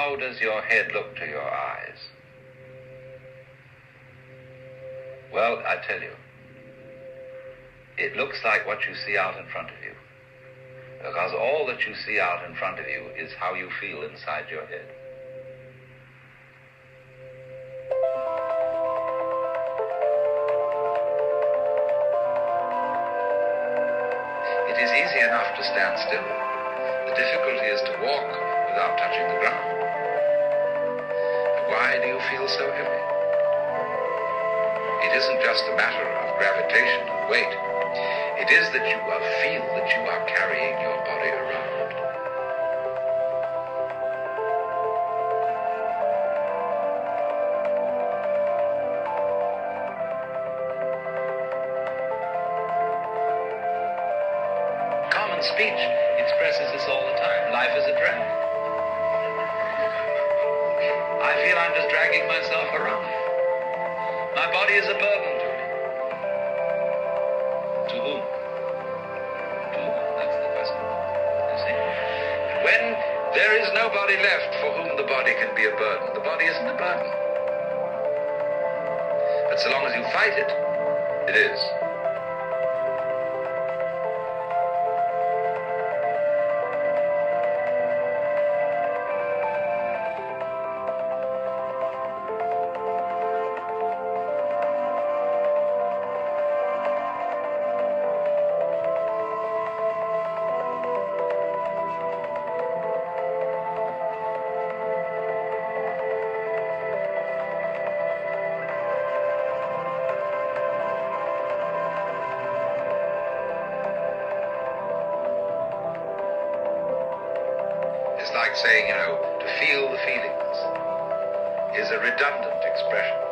how does your head look to your eyes? Well, I tell you, it looks like what you see out in front of you. Because all that you see out in front of you is how you feel inside your head. It is easy enough to stand still. The difficulty is to walk without touching the ground. Why do you feel so heavy? It isn't just a matter of gravitation and weight. It is that you feel that you are carrying your body around. Common speech expresses this all the time. Life is a drag. I feel I'm just dragging myself around. My body is a burden to me. To whom? To whom? That's the question. You see? When there is nobody left for whom the body can be a burden, the body isn't a burden. But so long as you fight it, it is. It's like saying, to feel the feelings is a redundant expression.